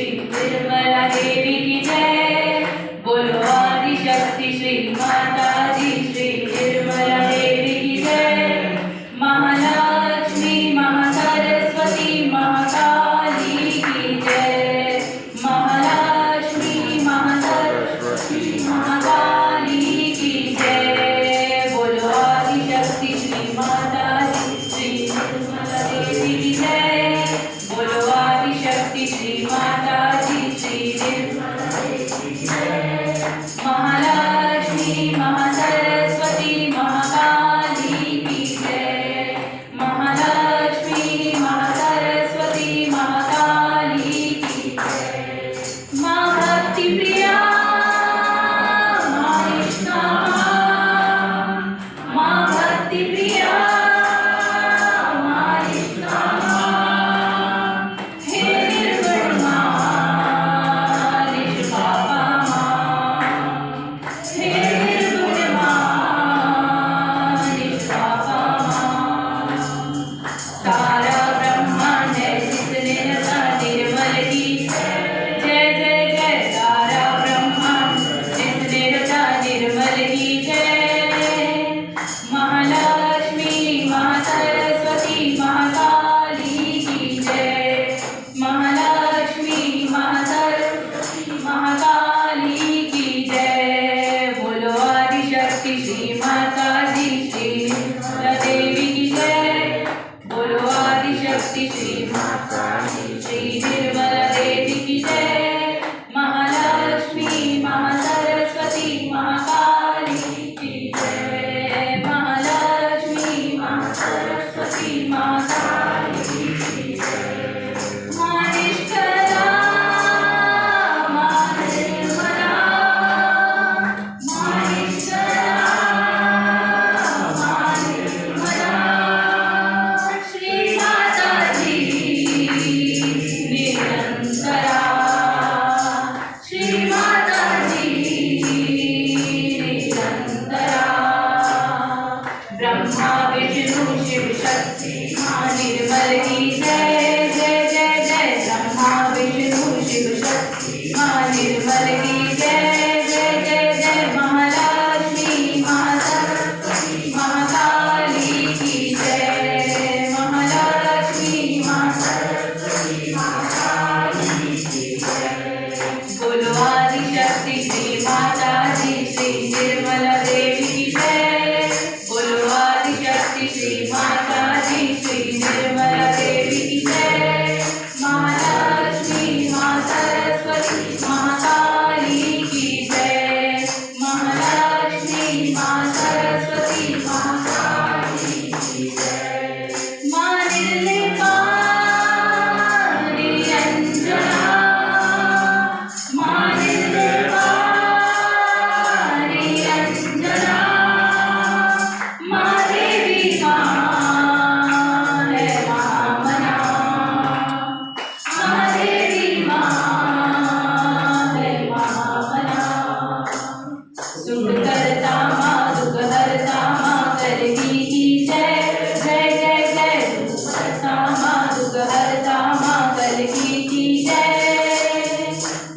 श्री निर्मला देवी की जय। बोलो आदिशक्ति श्री माता दी श्री निर्मला देवी की जय। महालक्ष्मी महासरस्वती महाकाली की जय। महालक्ष्मी महासरस्वती महाकाली की जय। बोलो आदिशक्ति श्री माता दी श्री निर्मला देवी की जय। बोलो आदिशक्ति श्री माता दी श्री निर्मला देवी की जय। महालक्ष्मी महासरस्वती महाकाली की जय। महालक्ष्मी महासरस्वती महाकाली की जय। माँ भक्ति प्रिया माँ निष्कामा, माँ भक्ति प्रिया माँ निष्कामा, हे निर्गुण माँ निष्पापा माँ, हे निर्गुण माँ निष्पापा माँ। सारा ब्रह्मांड है जितने रचा निर्मल की जय जय जय। सारा ब्रह्मांड जितने रचा निर्मल की जय। महालक्ष्मी महासरस्वती महाकाली की जय। महालक्ष्मी महासरस्वती महाकाली की जय। बोलो आदिशक्ति श्री माता दी श्री निर्मला देवी की जय। बोलो आदिशक्ति श्री माता दी श्री निर्मला देवी की जय। महालक्ष्मी महासरस्वती महाकाली की जय। महालक्ष्मी महासरस्वती महाकाली की जय। माँ निष्कला माँ निर्मला, माँ निष्कला माँ निर्मला, श्री माता जी निरंतरा, श्री माता जी निरंतरा। ब्रह्मा विष्णु शिव शक्ति माँ निर्मल की जय जय जय जय। ब्रह्मा विष्णु शिव शक्ति माँ निर्मल की जय जय जय जय। महालक्ष्मी महासरस्वती महाकाली की जय। महालक्ष्मी महासरस्वती महाकाली की जय। बोलो आदिशक्ति श्री माता दी श्री निर्मला देवी की जय। बोलो आदिशक्ति श्री माता दी श्री निर्मला देवी की जय। महालक्ष्मी महासरस्वती महाकाली की जय। महालक्ष्मी महासरस्वती महाकाली की जय। माँ निर्लेपा निरंजना, माँ निर्लेपा निरंजना, माँ देवी माँ है महामना, माँ देवी माँ है महामना। सुख करता माँ दुख हरता माँ करगी की जय जय जय जय। सुख करता माँ दुख हरता माँ करगी की जय।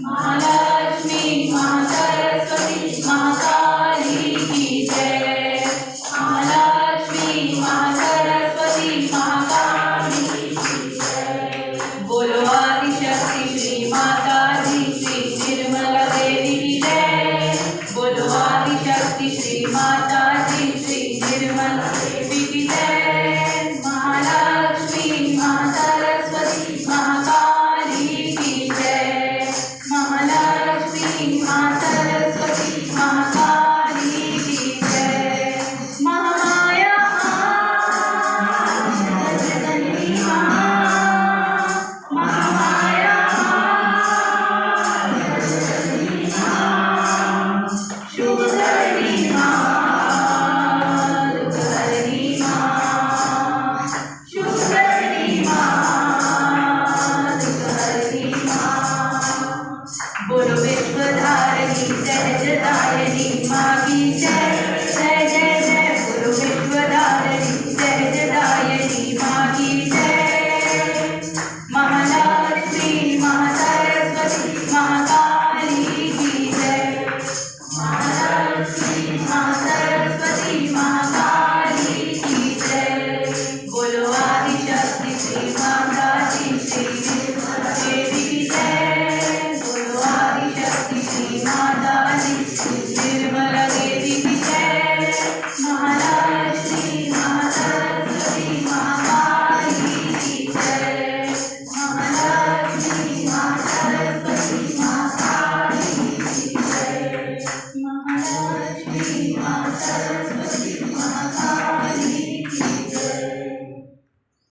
महालक्ष्मी महासरस्वती महाकाली की जय। महालक्ष्मी महासरस्वती महाकाली की जय। बोलो आदिशक्ति श्री माता दी श्री निर्मला देवी की जय। बोलो आदिशक्ति श्री माता दी श्री निर्मला देवी की जय। महालक्ष्मी महासरस्वती महाकाली की जय। महालक्ष्मी महासरस्वती महाकाली की जय। महामाया जगदम्बी माँ, महामाया जगदम्बी माँ, शुभकरणी माँ दुःखहरणी माँ, शुभकरणी माँ दुःखहरणी माँ। बोलो विश्वधारिणी सहजदायिनी